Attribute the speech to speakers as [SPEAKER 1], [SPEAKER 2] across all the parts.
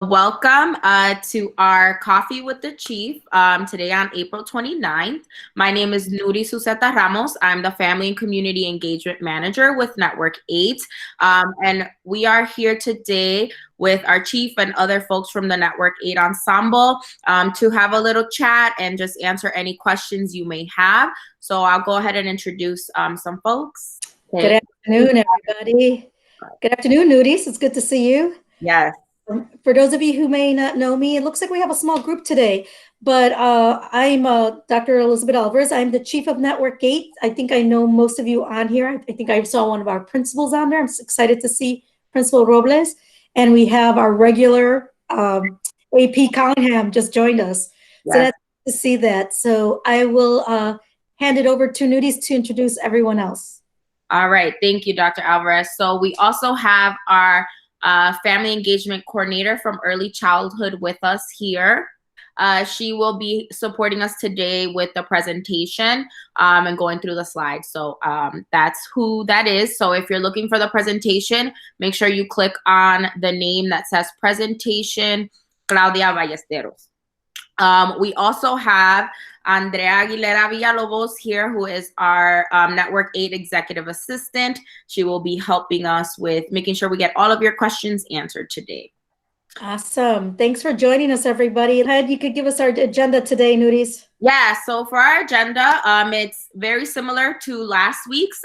[SPEAKER 1] Welcome to our Coffee with the Chief today on April 29th. My name is Nuri Suseta Ramos. I'm the Family and Community Engagement Manager with Network 8. And we are here today with our chief and other folks from the Network 8 ensemble to have a little chat and just answer any questions you may have. So I'll go ahead and introduce some folks.
[SPEAKER 2] Okay. Good afternoon, everybody. Good afternoon, Nudies. It's good to see you.
[SPEAKER 1] Yes.
[SPEAKER 2] For those of you who may not know me, it looks like we have a small group today, but I'm Dr. Elizabeth Alvarez. I'm the chief of Network 8. I think I know most of you on here. I think I saw one of our principals on there. I'm excited to see Principal Robles. And we have our regular AP Collingham just joined us. Yes. So that's good to see that. So I will hand it over to Nudies to introduce everyone else.
[SPEAKER 1] All right. Thank you, Dr. Alvarez. So we also have our family engagement coordinator from early childhood with us here. She will be supporting us today with the presentation and going through the slides. So that's who that is. So if you're looking for the presentation, make sure you click on the name that says presentation, Claudia Ballesteros. We also have Andrea Aguilera Villalobos here, who is our Network 8 Executive Assistant. She will be helping us with making sure we get all of your questions answered today.
[SPEAKER 2] Awesome. Thanks for joining us, everybody. Ed, you could give us our agenda today, Nudies.
[SPEAKER 1] Yeah, so for our agenda, it's very similar to last week's,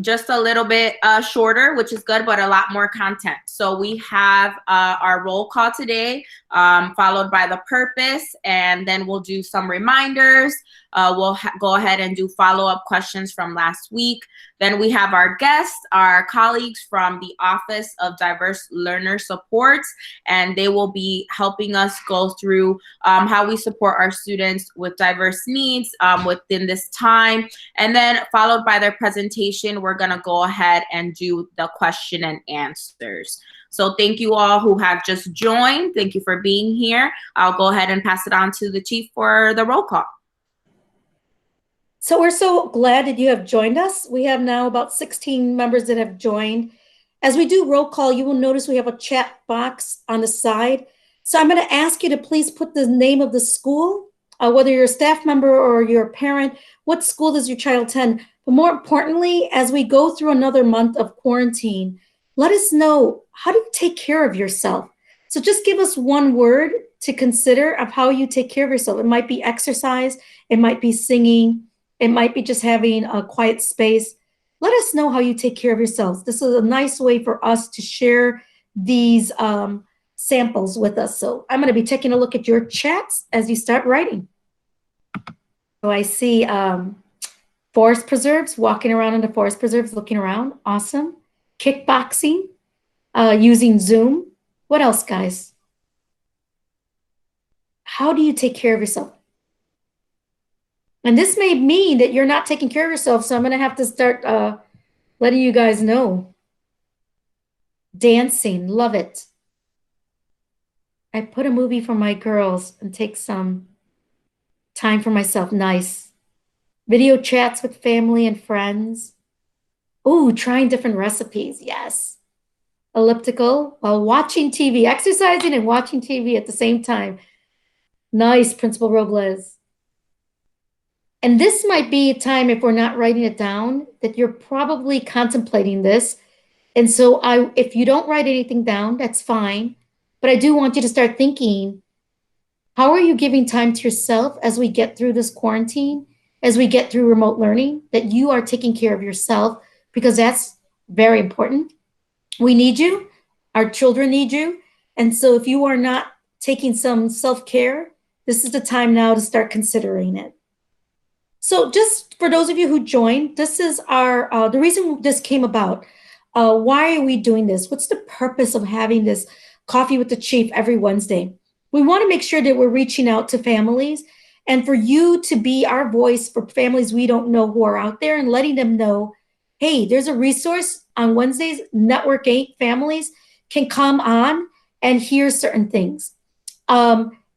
[SPEAKER 1] just a little bit shorter, which is good, but a lot more content. So we have our roll call today, followed by the purpose, and then we'll do some reminders. We'll go ahead and do follow-up questions from last week. Then we have our guests, our colleagues from the Office of Diverse Learner Supports, and they will be helping us go through how we support our students with diverse needs within this time. And then followed by their presentation, we're gonna go ahead and do the question and answers. So thank you all who have just joined. Thank you for being here. I'll go ahead and pass it on to the chief for the roll call.
[SPEAKER 2] So we're so glad that you have joined us. We have now about 16 members that have joined. As we do roll call, you will notice we have a chat box on the side. So I'm going to ask you to please put the name of the school, whether you're a staff member or you're a parent, what school does your child attend? But more importantly, as we go through another month of quarantine, let us know, how do you take care of yourself? So just give us one word to consider of how you take care of yourself. It might be exercise, it might be singing, it might be just having a quiet space. Let us know how you take care of yourselves. This is a nice way for us to share these samples with us. So I'm going to be taking a look at your chats as you start writing. So I see forest preserves, walking around in the forest preserves, looking around. Awesome. Kickboxing, using Zoom. What else, guys? How do you take care of yourself? And this may mean that you're not taking care of yourself, so I'm going to have to start letting you guys know. Dancing, love it. I put a movie for my girls and take some time for myself, nice. Video chats with family and friends. Ooh, trying different recipes, yes. Elliptical while watching TV, exercising and watching TV at the same time. Nice, Principal Robles. And this might be a time, if we're not writing it down, that you're probably contemplating this. And so if you don't write anything down, that's fine. But I do want you to start thinking, how are you giving time to yourself as we get through this quarantine, as we get through remote learning, that you are taking care of yourself, because that's very important. We need you. Our children need you. And so if you are not taking some self-care, this is the time now to start considering it. So just for those of you who joined, this is our the reason this came about. Why are we doing this? What's the purpose of having this Coffee with the Chief every Wednesday? We want to make sure that we're reaching out to families and for you to be our voice for families we don't know who are out there and letting them know, hey, there's a resource on Wednesdays. Network 8 families can come on and hear certain things.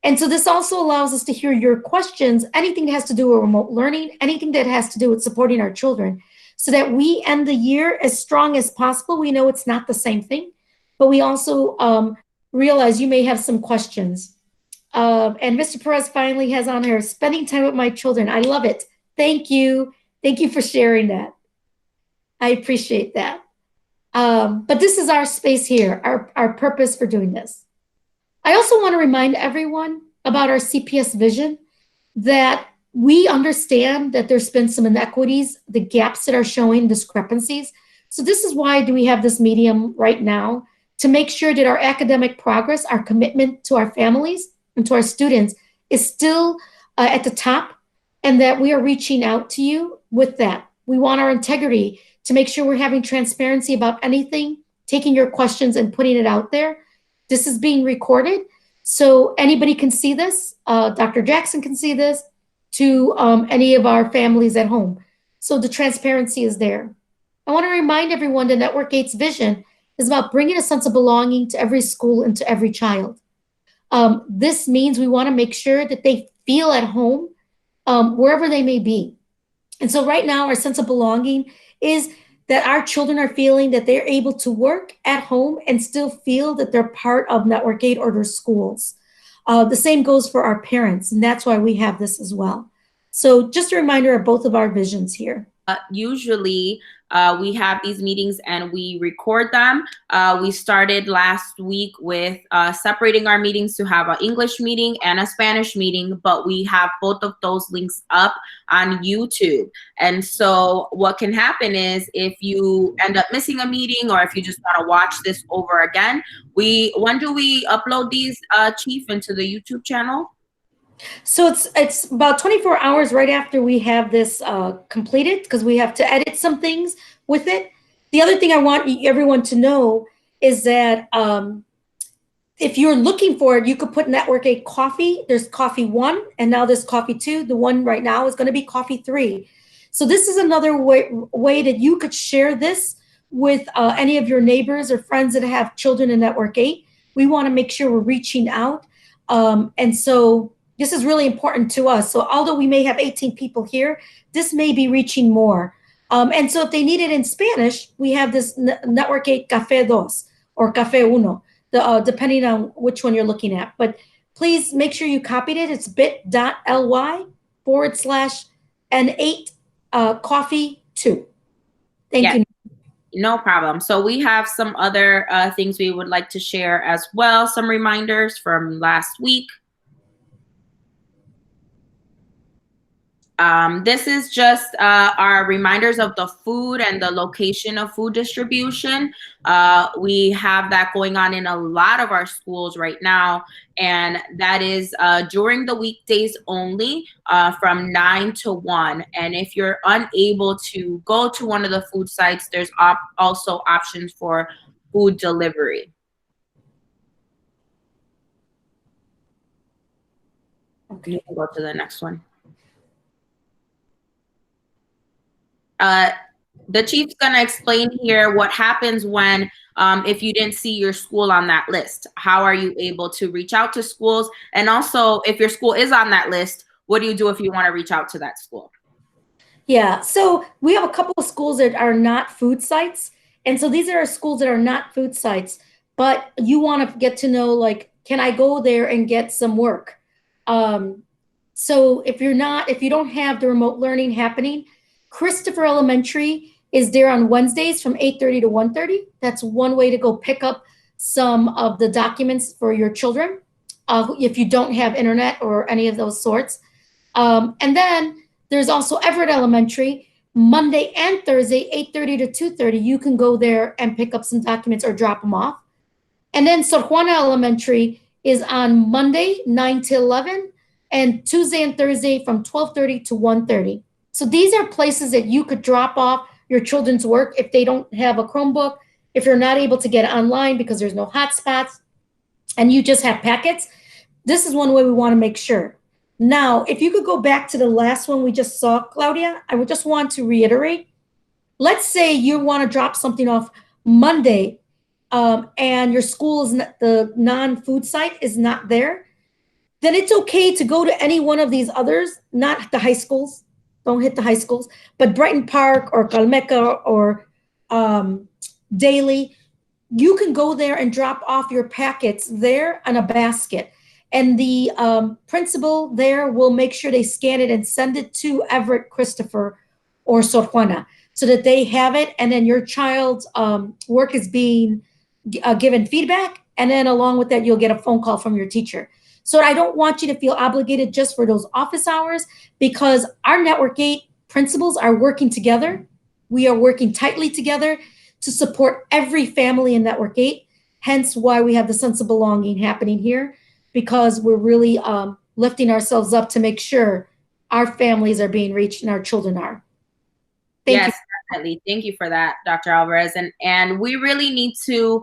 [SPEAKER 2] And so this also allows us to hear your questions, anything that has to do with remote learning, anything that has to do with supporting our children, so that we end the year as strong as possible. We know it's not the same thing, but we also realize you may have some questions. And Mr. Perez finally has on here, spending time with my children. I love it. Thank you. Thank you for sharing that. I appreciate that. But this is our space here, our purpose for doing this. I also want to remind everyone about our CPS vision, that we understand that there's been some inequities, the gaps that are showing discrepancies. So this is why do we have this medium right now, to make sure that our academic progress, our commitment to our families and to our students is still at the top, and that we are reaching out to you with that. We want our integrity to make sure we're having transparency about anything, taking your questions and putting it out there. This is being recorded, so anybody can see this. Dr. Jackson can see this, to any of our families at home. So the transparency is there. I want to remind everyone that Network 8's vision is about bringing a sense of belonging to every school and to every child. This means we want to make sure that they feel at home wherever they may be. And so right now, our sense of belonging is that our children are feeling that they're able to work at home and still feel that they're part of Network 8 or their schools. The same goes for our parents, and that's why we have this as well. So just a reminder of both of our visions here.
[SPEAKER 1] Usually we have these meetings and we record them. We started last week with separating our meetings to have an English meeting and a Spanish meeting, but we have both of those links up on YouTube. And so what can happen is, if you end up missing a meeting, or if you just want to watch this over again, when do we upload these, Chief, into the YouTube channel?
[SPEAKER 2] So it's about 24 hours right after we have this completed, because we have to edit some things with it. The other thing I want everyone to know is that if you're looking for it, you could put Network 8 Coffee. There's Coffee 1, and now there's Coffee 2. The one right now is going to be Coffee 3. So this is another way that you could share this with any of your neighbors or friends that have children in Network 8. We want to make sure we're reaching out. And so this is really important to us. So although we may have 18 people here, this may be reaching more. And so if they need it in Spanish, we have this Network 8 Café 2 or Café 1, depending on which one you're looking at. But please make sure you copied it. It's bit.ly/N8 Coffee 2. Thank you.
[SPEAKER 1] No problem. So we have some other things we would like to share as well. Some reminders from last week. This is just our reminders of the food and the location of food distribution. We have that going on in a lot of our schools right now, and that is during the weekdays only, from 9 to 1. And if you're unable to go to one of the food sites, there's also options for food delivery. Okay, you can go to the next one. The chief's gonna explain here what happens when, if you didn't see your school on that list. How are you able to reach out to schools? And also, if your school is on that list, what do you do if you want to reach out to that school?
[SPEAKER 2] Yeah, so we have a couple of schools that are not food sites. And so these are schools that are not food sites, but you want to get to know, like, can I go there and get some work? So if you don't have the remote learning happening, Christopher Elementary is there on Wednesdays from 8:30 to 1:30. That's one way to go pick up some of the documents for your children if you don't have internet or any of those sorts. And then there's also Everett Elementary, Monday and Thursday, 8:30 to 2:30. You can go there and pick up some documents or drop them off. And then Sor Juana Elementary is on Monday, 9 to 11, and Tuesday and Thursday from 12:30 to 1:30. So these are places that you could drop off your children's work if they don't have a Chromebook, if you're not able to get it online because there's no hotspots, and you just have packets. This is one way we want to make sure. Now, if you could go back to the last one we just saw, Claudia, I would just want to reiterate. Let's say you want to drop something off Monday, and your school's the non-food site is not there. Then it's okay to go to any one of these others, not the high schools. Don't hit the high schools, but Brighton Park or Calmeca or Daly. you can go there and drop off your packets there on a basket. And the principal there will make sure they scan it and send it to Everett, Christopher, or Sor Juana so that they have it. And then your child's work is being given feedback. And then along with that, you'll get a phone call from your teacher. So I don't want you to feel obligated just for those office hours, because our Network 8 principals are working together. We are working tightly together to support every family in Network 8, hence why we have the sense of belonging happening here, because we're really lifting ourselves up to make sure our families are being reached and our children are. Thank you.
[SPEAKER 1] Definitely. Thank you for that, Dr. Alvarez. And we really need to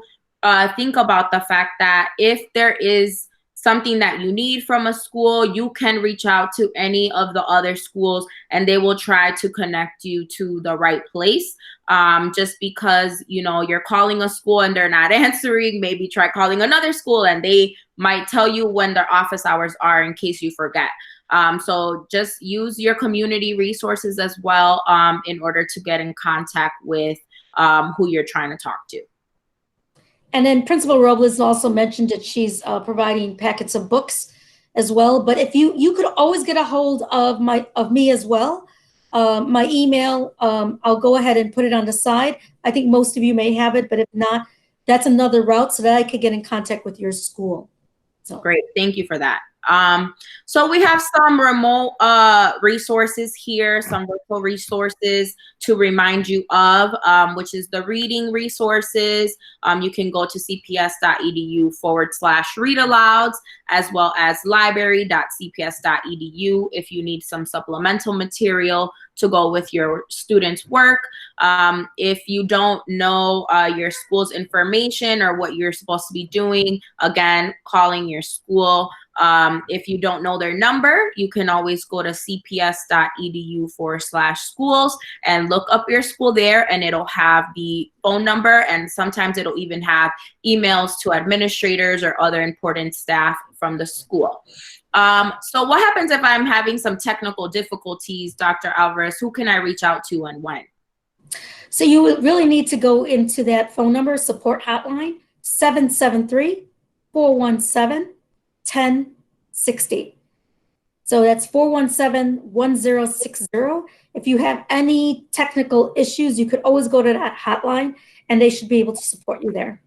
[SPEAKER 1] think about the fact that if there is something that you need from a school, you can reach out to any of the other schools and they will try to connect you to the right place. Just because, you know, you're calling a school and they're not answering, maybe try calling another school and they might tell you when their office hours are in case you forget. So just use your community resources as well in order to get in contact with who you're trying to talk to.
[SPEAKER 2] And then Principal Robles also mentioned that she's providing packets of books as well. But if you could always get a hold of me as well. My email, I'll go ahead and put it on the side. I think most of you may have it, but if not, that's another route so that I could get in contact with your school. So
[SPEAKER 1] great, thank you for that. So we have some remote resources here, some virtual resources to remind you of, which is the reading resources. You can go to cps.edu/readalouds, as well as library.cps.edu if you need some supplemental material to go with your students' work. If you don't know your school's information or what you're supposed to be doing, again, calling your school. If you don't know their number, you can always go to cps.edu/schools and look up your school there, and it'll have the phone number, and sometimes it'll even have emails to administrators or other important staff from the school. So what happens if I'm having some technical difficulties, Dr. Alvarez? Who can I reach out to and when?
[SPEAKER 2] So you would really need to go into that phone number, support hotline, 773-417-1060. So that's 417-1060. If you have any technical issues, you could always go to that hotline and they should be able to support you there.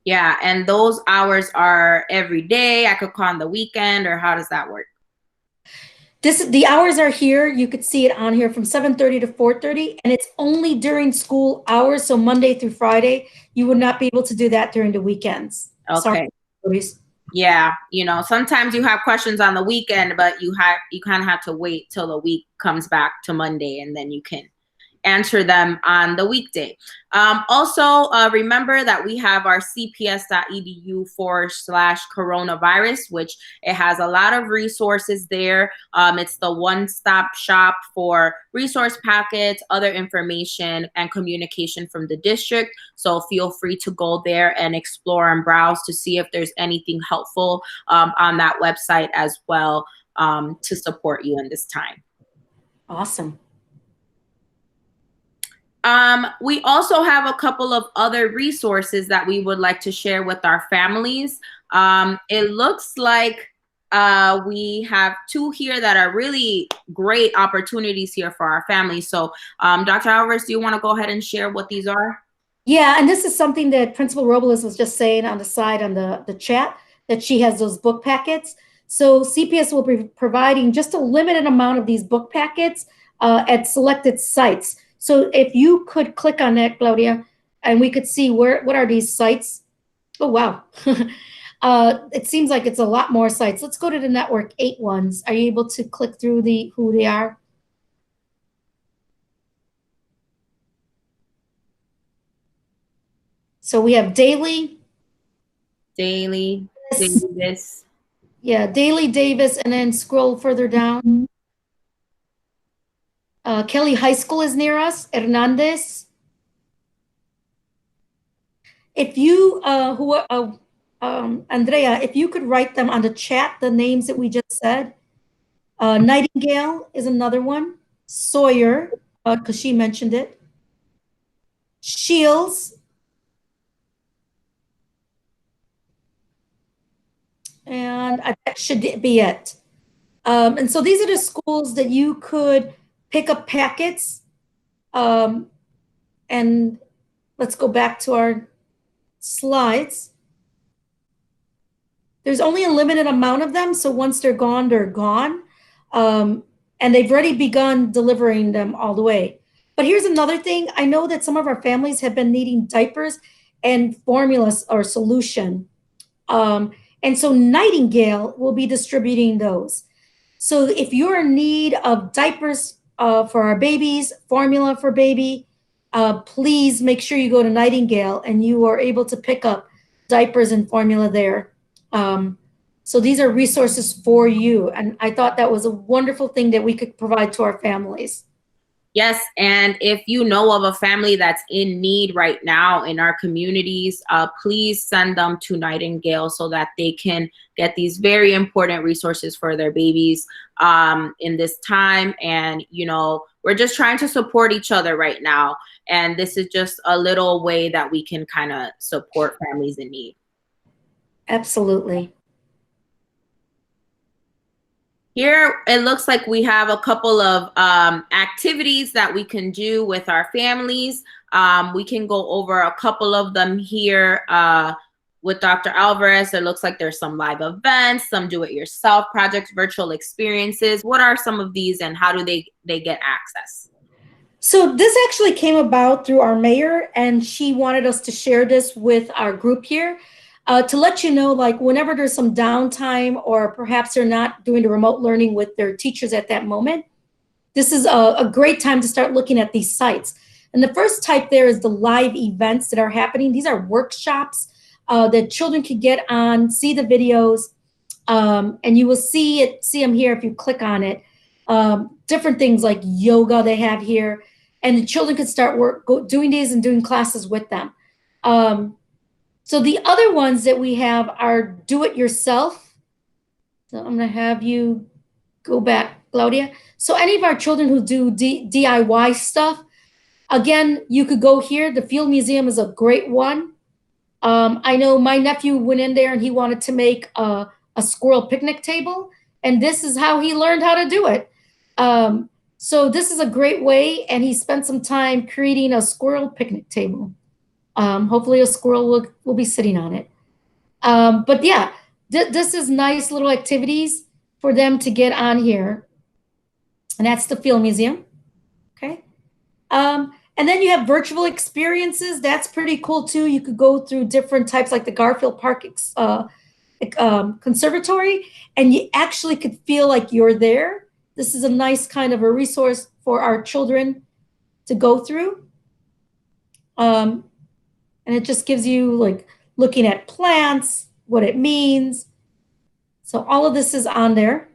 [SPEAKER 1] Yeah, and those hours are every day. I could call on the weekend, or how does that work?
[SPEAKER 2] The hours are here. You could see it on here from 7:30 to 4:30, and it's only during school hours. So Monday through Friday, you would not be able to do that during the weekends.
[SPEAKER 1] Okay. Sorry. Yeah, you know, sometimes you have questions on the weekend, but you kind of have to wait till the week comes back to Monday, and then you can answer them on the weekday. Also, remember that we have our cps.edu/coronavirus, which it has a lot of resources there. It's the one-stop shop for resource packets, other information, and communication from the district. So feel free to go there and explore and browse to see if there's anything helpful on that website as well to support you in this time.
[SPEAKER 2] Awesome.
[SPEAKER 1] We also have a couple of other resources that we would like to share with our families. It looks like we have two here that are really great opportunities here for our families. So Dr. Alvarez, do you want to go ahead and share what these are?
[SPEAKER 2] Yeah, and this is something that Principal Robles was just saying on the side on the chat, that she has those book packets. So CPS will be providing just a limited amount of these book packets at selected sites. So if you could click on that, Claudia, and we could see what are these sites. Oh, wow. It seems like it's a lot more sites. Let's go to the Network 8 ones. Are you able to click through who they are? So we have Daily.
[SPEAKER 1] Davis.
[SPEAKER 2] Yeah, Daily, Davis, and then scroll further down. Kelly High School is near us. Hernandez. If you, Andrea, if you could write them on the chat, the names that we just said. Nightingale is another one. Sawyer, because she mentioned it. Shields. and that should be it. And so these are the schools that you could pick up packets. And let's go back to our slides. There's only a limited amount of them, so once they're gone, they're gone. And they've already begun delivering them all the way. But here's another thing. I know that some of our families have been needing diapers and formulas or solution. And so Nightingale will be distributing those. So if you're in need of diapers for our babies, formula for baby, please make sure you go to Nightingale and you are able to pick up diapers and formula there. So these are resources for you. And I thought that was a wonderful thing that we could provide to our families.
[SPEAKER 1] Yes, and if you know of a family that's in need right now in our communities, please send them to Nightingale so that they can get these very important resources for their babies in this time. And, you know, we're just trying to support each other right now. And this is just a little way that we can kind of support families in need.
[SPEAKER 2] Absolutely.
[SPEAKER 1] Here, it looks like we have a couple of activities that we can do with our families. We can go over a couple of them here with Dr. Alvarez. It looks like there's some live events, some do-it-yourself projects, virtual experiences. What are some of these and how do they get access?
[SPEAKER 2] So this actually came about through our mayor, and she wanted us to share this with our group here. To let you know, like whenever there's some downtime or perhaps they're not doing the remote learning with their teachers at that moment, this is a great time to start looking at these sites. And the first type there is the live events that are happening. These are workshops that children can get on, see the videos, and you will see them here if you click on it. Different things like yoga they have here, and the children can start doing these and doing classes with them. So the other ones that we have are do-it-yourself. So I'm going to have you go back, Claudia. So any of our children who do DIY stuff, again, you could go here. The Field Museum is a great one. I know my nephew went in there and he wanted to make a squirrel picnic table, and this is how he learned how to do it. So this is a great way, and he spent some time creating a squirrel picnic table. Hopefully a squirrel will be sitting on it. But yeah, this is nice little activities for them to get on here. And that's the Field Museum. Okay. And then you have virtual experiences. That's pretty cool too. You could go through different types like the Garfield Park Conservatory, and you actually could feel like you're there. This is a nice kind of a resource for our children to go through. And it just gives you like looking at plants, what it means. So all of this is on there.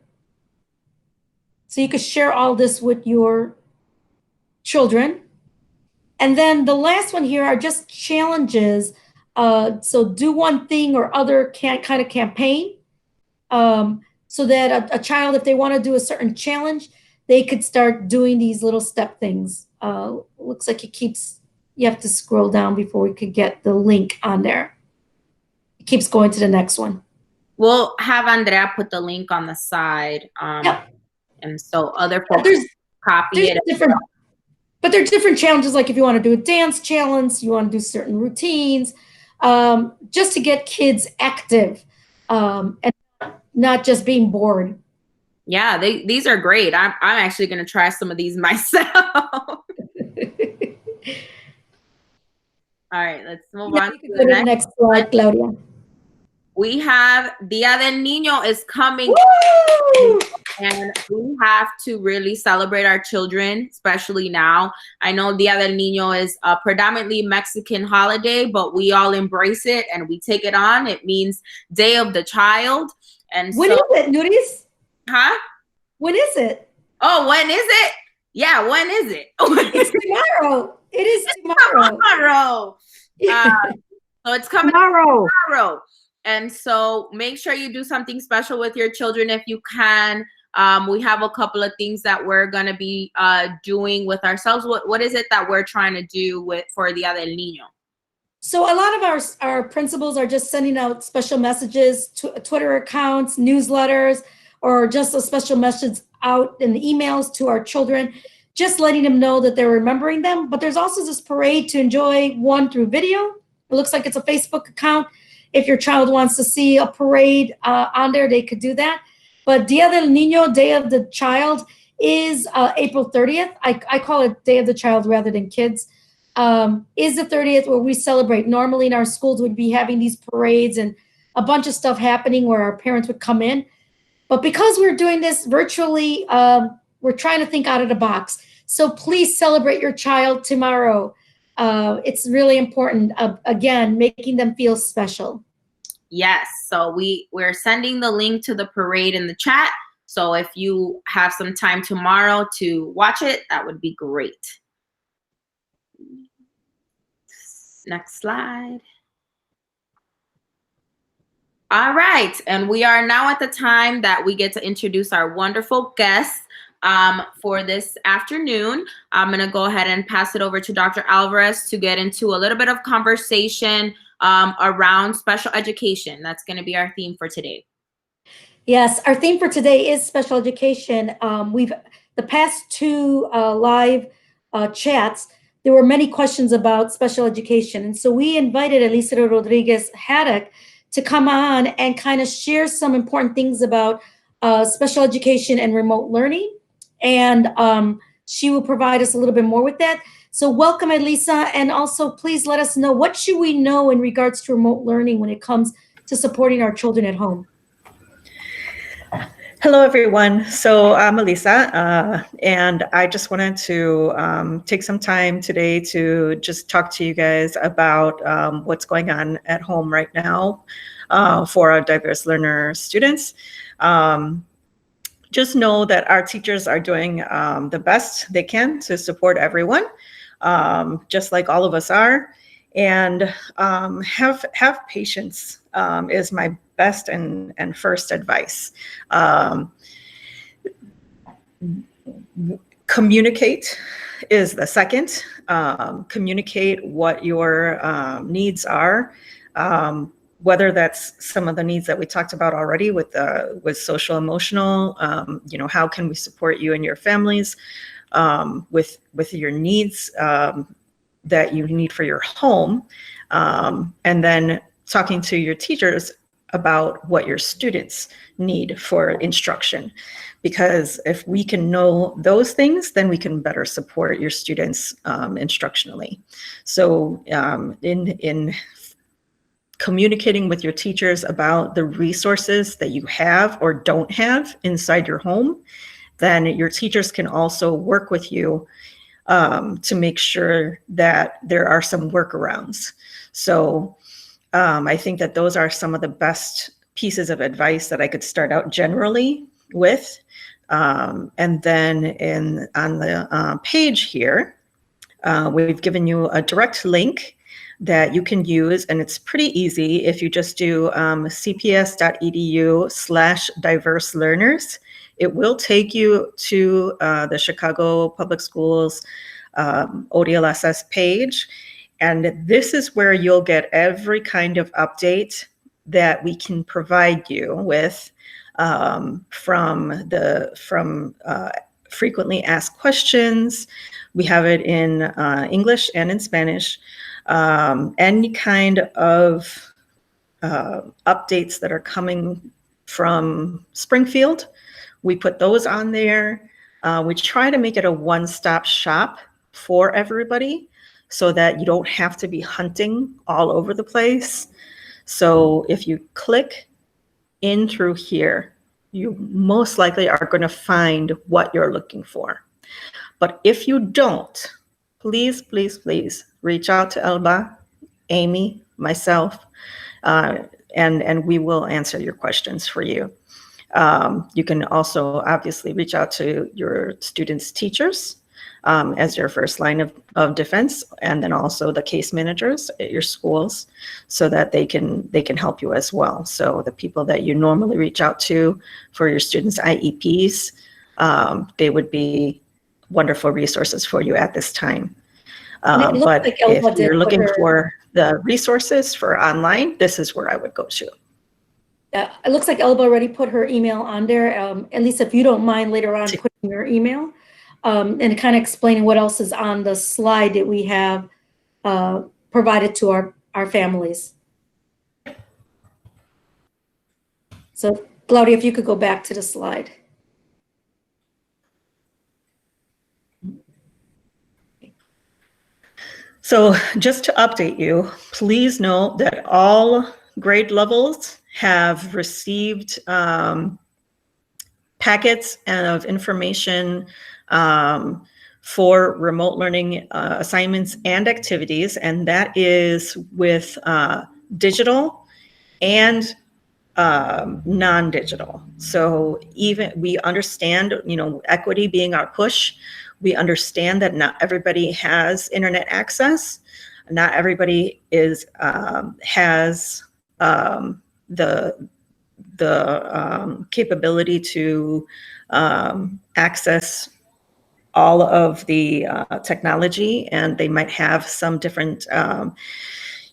[SPEAKER 2] So you could share all this with your children. And then the last one here are just challenges. So do one thing or other kind of campaign. So that a child, if they want to do a certain challenge, they could start doing these little step things. Looks like it keeps... You have to scroll down before we could get the link on there. It keeps going to the next one.
[SPEAKER 1] We'll have Andrea put the link on the side.
[SPEAKER 2] Yep.
[SPEAKER 1] And so other folks copy it.
[SPEAKER 2] But there are different challenges, like if you want to do a dance challenge, you want to do certain routines, just to get kids active and not just being bored.
[SPEAKER 1] Yeah, these are great. I'm actually going to try some of these myself. All right, let's move on to the next
[SPEAKER 2] slide, Claudia.
[SPEAKER 1] We have Dia del Niño is coming.
[SPEAKER 2] Woo!
[SPEAKER 1] And we have to really celebrate our children, especially now. I know Dia del Niño is a predominantly Mexican holiday, but we all embrace it and we take it on. It means Day of the Child. And
[SPEAKER 2] when is it, Nuris?
[SPEAKER 1] Huh?
[SPEAKER 2] When is it?
[SPEAKER 1] Oh, when is it? Yeah, when is it?
[SPEAKER 2] It's tomorrow. It is tomorrow.
[SPEAKER 1] So it's coming tomorrow. And so make sure you do something special with your children if you can. We have a couple of things that we're going to be doing with ourselves. What is it that we're trying to do for Dia del Niño?
[SPEAKER 2] So a lot of our principals are just sending out special messages, Twitter accounts, newsletters, or just a special message out in the emails to our children, just letting them know that they're remembering them. But there's also this parade to enjoy one through video. It looks like it's a Facebook account. If your child wants to see a parade on there, they could do that. But Dia del Niño, Day of the Child, is April 30th. I call it Day of the Child rather than kids. Is the 30th, where we celebrate. Normally in our schools would be having these parades and a bunch of stuff happening where our parents would come in. But because we're doing this virtually, we're trying to think out of the box. So please celebrate your child tomorrow. It's really important, again, making them feel special.
[SPEAKER 1] Yes, so we're sending the link to the parade in the chat. So if you have some time tomorrow to watch it, that would be great. Next slide. All right, and we are now at the time that we get to introduce our wonderful guests for this afternoon. I'm gonna go ahead and pass it over to Dr. Alvarez to get into a little bit of conversation around special education. That's gonna be our theme for today.
[SPEAKER 2] Yes, our theme for today is special education. The past two live chats, there were many questions about special education. And so we invited Elisa Rodriguez Haddock to come on and kind of share some important things about special education and remote learning. And she will provide us a little bit more with that. So welcome, Elisa. And also, please let us know, what should we know in regards to remote learning when it comes to supporting our children at home?
[SPEAKER 3] Hello, everyone. So I'm Elisa, and I just wanted to take some time today to just talk to you guys about what's going on at home right now for our diverse learner students. Just know that our teachers are doing the best they can to support everyone, just like all of us are. And have patience is my best and first advice. Communicate is the second. Communicate what your needs are, whether that's some of the needs that we talked about already with social emotional. How can we support you and your families with your needs that you need for your home, and then talking to your teachers about what your students need for instruction. Because if we can know those things, then we can better support your students instructionally. So in communicating with your teachers about the resources that you have or don't have inside your home, then your teachers can also work with you to make sure that there are some workarounds. So I think that those are some of the best pieces of advice that I could start out generally with. And then on the page here, we've given you a direct link that you can use, and it's pretty easy if you just do cps.edu/diverselearners. It will take you to the Chicago Public Schools ODLSS page. And this is where you'll get every kind of update that we can provide you with from frequently asked questions. We have it in English and in Spanish. Any kind of updates that are coming from Springfield, we put those on there. We try to make it a one-stop shop for everybody so that you don't have to be hunting all over the place. So if you click in through here, you most likely are going to find what you're looking for. But if you don't, please, please, please reach out to Elba, Amy, myself, and we will answer your questions for you. You can also obviously reach out to your students' teachers as your first line of defense, and then also the case managers at your schools, so that they can help you as well. So the people that you normally reach out to for your students' IEPs, they would be wonderful resources for you at this time. But if you're looking for the resources for online, this is where I would go to.
[SPEAKER 2] It looks like Elba already put her email on there. At least if you don't mind later on putting your email and kind of explaining what else is on the slide that we have provided to our families. So Claudia, if you could go back to the slide.
[SPEAKER 3] So just to update you, please note that all grade levels have received packets of information for remote learning assignments and activities, and that is with digital and non-digital. So even we understand, equity being our push, we understand that not everybody has internet access. Not everybody has the capability to access all of the technology, and they might have some different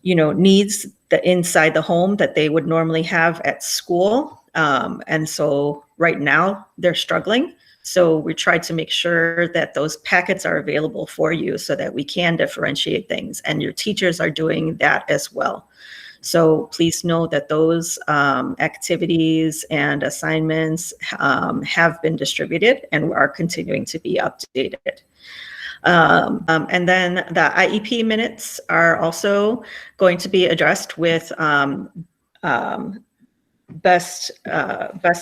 [SPEAKER 3] needs that inside the home that they would normally have at school. And so right now they're struggling. So we try to make sure that those packets are available for you so that we can differentiate things, and your teachers are doing that as well. So please know that those activities and assignments have been distributed and are continuing to be updated. And then the IEP minutes are also going to be addressed with best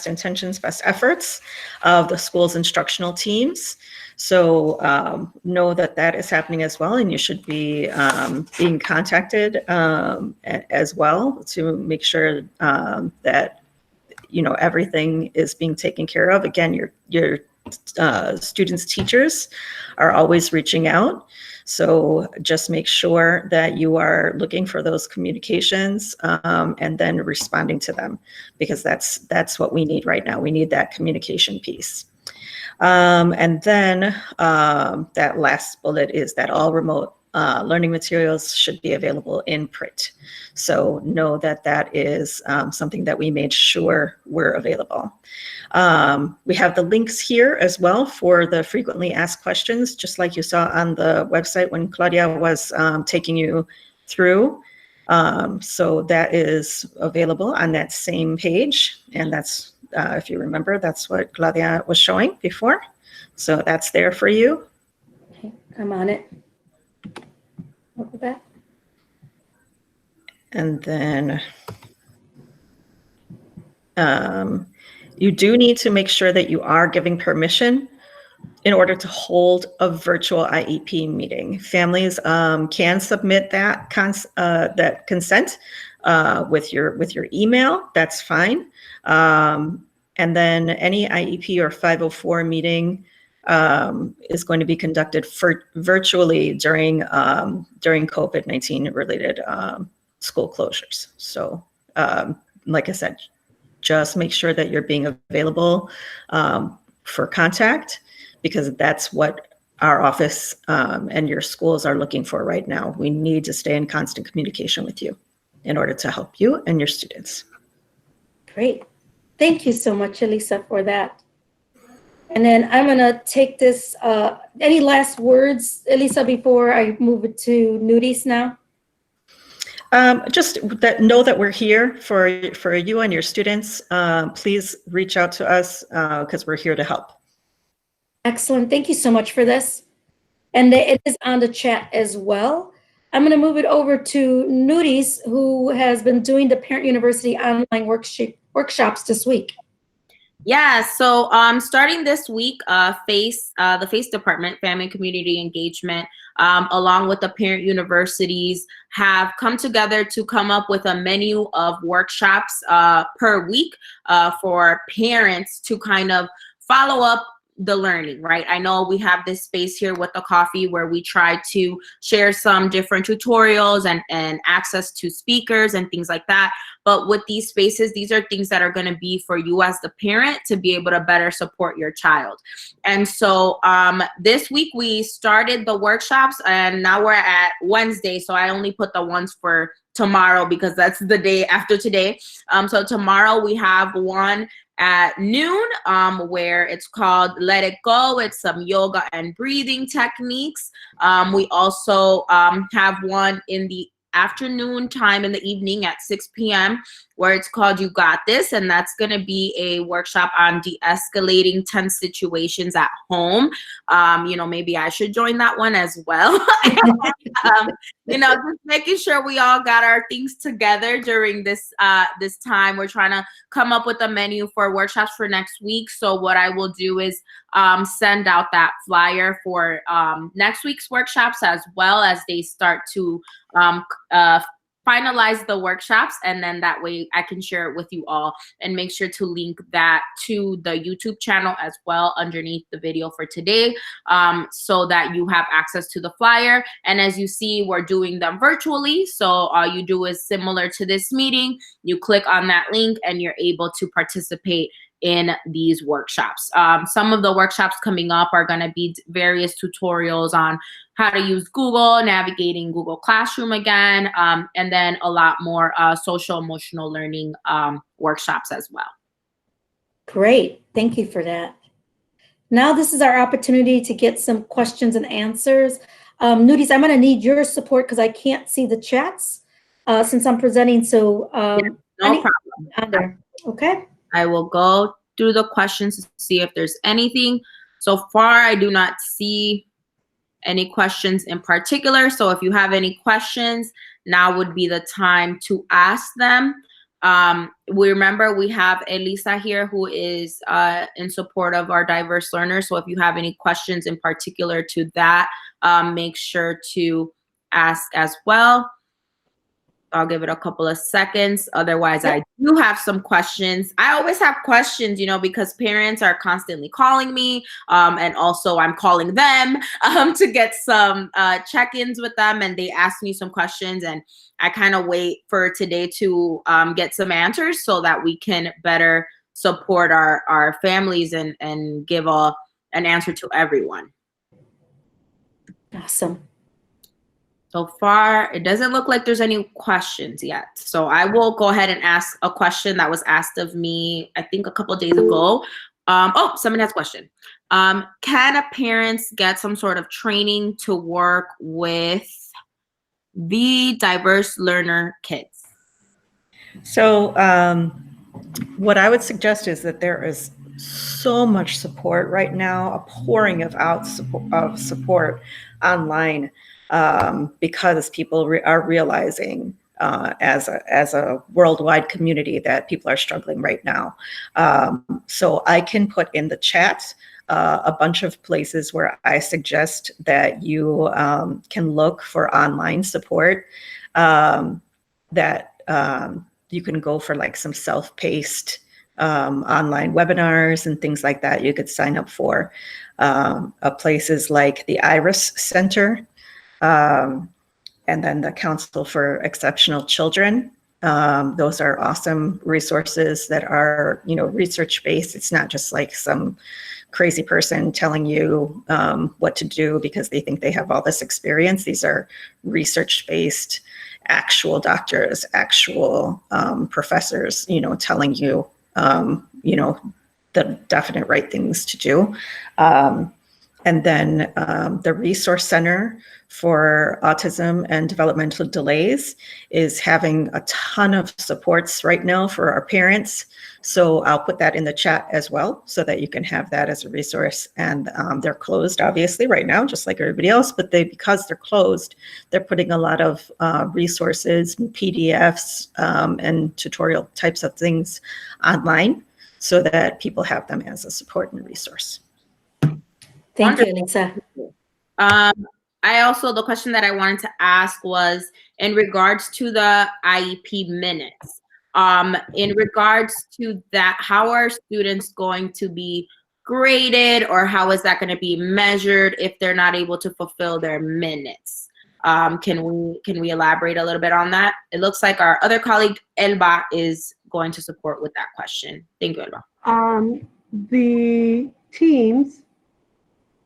[SPEAKER 3] intentions, best efforts of the school's instructional teams. So know that that is happening as well, and you should be being contacted as well to make sure that everything is being taken care of. Again, your students' teachers are always reaching out. So just make sure that you are looking for those communications and then responding to them, because that's what we need right now. We need that communication piece. And then that last bullet is that all remote learning materials should be available in print. So know that that is something that we made sure were available. We have the links here as well for the frequently asked questions, just like you saw on the website when Claudia was taking you through. So that is available on that same page. And that's, if you remember, that's what Claudia was showing before. So that's there for you.
[SPEAKER 2] Okay, I'm on it. I'll go back.
[SPEAKER 3] And then you do need to make sure that you are giving permission in order to hold a virtual IEP meeting. Families can submit that consent with your email. That's fine. And then any IEP or 504 meeting is going to be conducted virtually during COVID-19 related school closures. So like I said, just make sure that you're being available for contact, because that's what our office and your schools are looking for right now. We need to stay in constant communication with you in order to help you and your students.
[SPEAKER 2] Great. Thank you so much, Elisa, for that. And then I'm going to take this. Any last words, Elisa, before I move it to Nudis now?
[SPEAKER 3] Just that know that we're here for you and your students. Please reach out to us because we're here to help.
[SPEAKER 2] Excellent. Thank you so much for this. And it is on the chat as well. I'm going to move it over to Nudis, who has been doing the Parent University online workshops this week.
[SPEAKER 1] Yeah, so starting this week, the FACE department, Family and Community Engagement, along with the parent universities, have come together to come up with a menu of workshops per week for parents to kind of follow up the learning, right? I know we have this space here with the coffee where we try to share some different tutorials and access to speakers and things like that. But with these spaces, these are things that are going to be for you as the parent to be able to better support your child. And so this week we started the workshops, and now we're at Wednesday. So I only put the ones for tomorrow because that's the day after today. So tomorrow we have one at noon, where it's called Let It Go. It's some yoga and breathing techniques. We also have one in the afternoon time in the evening at 6 p.m. where it's called You Got This, and that's going to be a workshop on de-escalating tense situations at home. You know, maybe I should join that one as well. You know, just making sure we all got our things together during this this time. We're trying to come up with a menu for workshops for next week. So what I will do is send out that flyer for next week's workshops, as well as they start to finalize the workshops, and then that way I can share it with you all, and make sure to link that to the YouTube channel as well underneath the video for today, so that you have access to the flyer. And as you see, we're doing them virtually, so all you do is similar to this meeting, you click on that link and you're able to participate in these workshops. Some of the workshops coming up are going to be various tutorials on how to use Google, navigating Google Classroom again, and then a lot more social emotional learning workshops as well.
[SPEAKER 2] Great. Thank you for that. Now this is our opportunity to get some questions and answers. Nudis, I'm going to need your support because I can't see the chats since I'm presenting. So
[SPEAKER 1] no problem.
[SPEAKER 2] Okay.
[SPEAKER 1] I will go through the questions to see if there's anything. So far, I do not see any questions in particular. So if you have any questions, now would be the time to ask them. We remember we have Elisa here who is in support of our diverse learners. So if you have any questions in particular to that, make sure to ask as well. I'll give it a couple of seconds. Otherwise, I do have some questions. I always have questions, you know, because parents are constantly calling me, and also I'm calling them to get some check-ins with them, and they ask me some questions, and I kind of wait for today to get some answers so that we can better support our families and give an answer to everyone.
[SPEAKER 2] Awesome.
[SPEAKER 1] So far, it doesn't look like there's any questions yet. So I will go ahead and ask a question that was asked of me, I think a couple of days ago. Oh, someone has a question. Can parents get some sort of training to work with the diverse learner kids?
[SPEAKER 3] So what I would suggest is that there is so much support right now, a pouring of support online, because people are realizing as a worldwide community that people are struggling right now. So I can put in the chat a bunch of places where I suggest that you can look for online support, that you can go for like some self-paced online webinars and things like that you could sign up for. Places like the IRIS Center, and then the Council for Exceptional Children. Those are awesome resources that are, you know, research-based. It's not just like some crazy person telling you what to do because they think they have all this experience. These are research-based, actual doctors, actual professors, you know, telling you, you know, the definite right things to do. And then the Resource Center for Autism and Developmental Delays is having a ton of supports right now for our parents. So I'll put that in the chat as well so that you can have that as a resource. And they're closed, obviously, right now, just like everybody else. But because they're closed, they're putting a lot of resources, PDFs, and tutorial types of things online so that people have them as a support and resource.
[SPEAKER 2] Thank you, Lisa.
[SPEAKER 1] The question that I wanted to ask was in regards to the IEP minutes. In regards to that, how are students going to be graded, or how is that going to be measured if they're not able to fulfill their minutes? Can we elaborate a little bit on that? It looks like our other colleague Elba is going to support with that question. Thank you, Elba.
[SPEAKER 4] The teams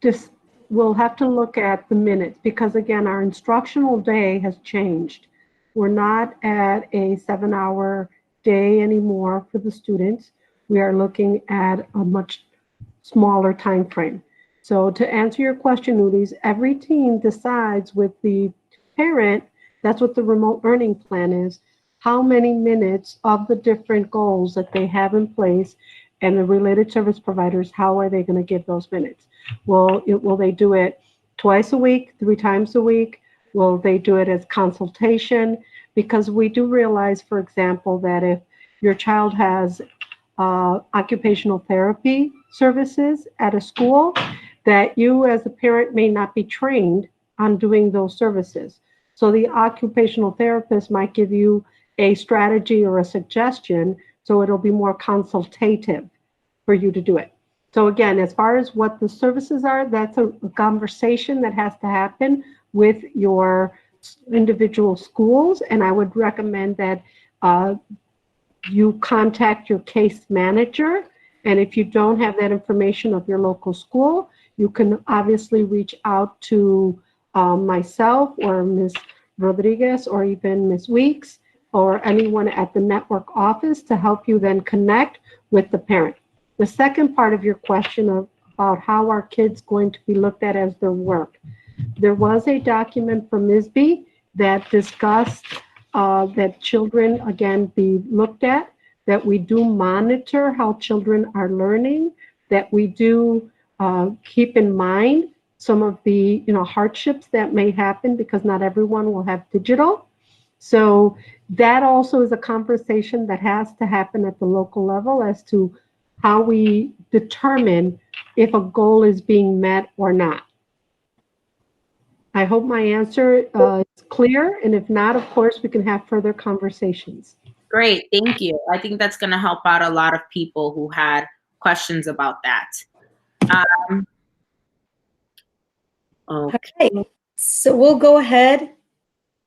[SPEAKER 4] just will have to look at the minutes because, again, our instructional day has changed. We're not at a 7-hour day anymore for the students. We are looking at a much smaller time frame. So to answer your question, Udis, every team decides with the parent, that's what the remote learning plan is, how many minutes of the different goals that they have in place and the related service providers, how are they going to give those minutes? Will they do it twice a week, 3 times a week? Will they do it as consultation? Because we do realize, for example, that if your child has occupational therapy services at a school, that you as a parent may not be trained on doing those services. So the occupational therapist might give you a strategy or a suggestion, so it'll be more consultative for you to do it. So again, as far as what the services are, that's a conversation that has to happen with your individual schools, and I would recommend that you contact your case manager, and if you don't have that information of your local school, you can obviously reach out to myself or Ms. Rodriguez or even Ms. Weeks or anyone at the network office to help you then connect with the parent. The second part of your question about how are kids going to be looked at as their work. There was a document from ISB that discussed that children, again, be looked at, that we do monitor how children are learning, that we do keep in mind some of the hardships that may happen because not everyone will have digital. So that also is a conversation that has to happen at the local level as to how we determine if a goal is being met or not. I hope my answer is clear, and if not, of course, we can have further conversations.
[SPEAKER 1] Great, thank you. I think that's going to help out a lot of people who had questions about that.
[SPEAKER 2] Okay, so we'll go ahead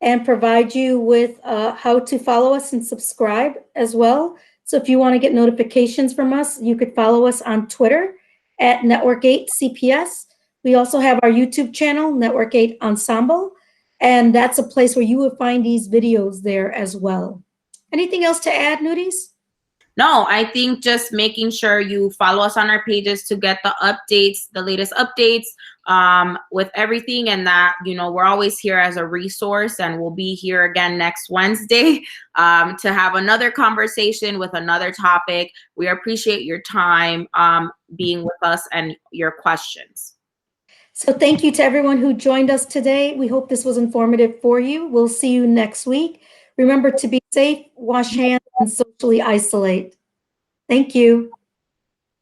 [SPEAKER 2] and provide you with how to follow us and subscribe as well. So if you want to get notifications from us, you could follow us on Twitter at Network 8 CPS. We also have our YouTube channel, Network 8 Ensemble, and that's a place where you will find these videos there as well. Anything else to add, Nudies?
[SPEAKER 1] No, I think just making sure you follow us on our pages to get the updates, the latest updates with everything, and that, we're always here as a resource, and we'll be here again next Wednesday to have another conversation with another topic. We appreciate your time being with us and your questions.
[SPEAKER 2] So thank you to everyone who joined us today. We hope this was informative for you. We'll see you next week. Remember to be safe, wash hands, and socially isolate. Thank you.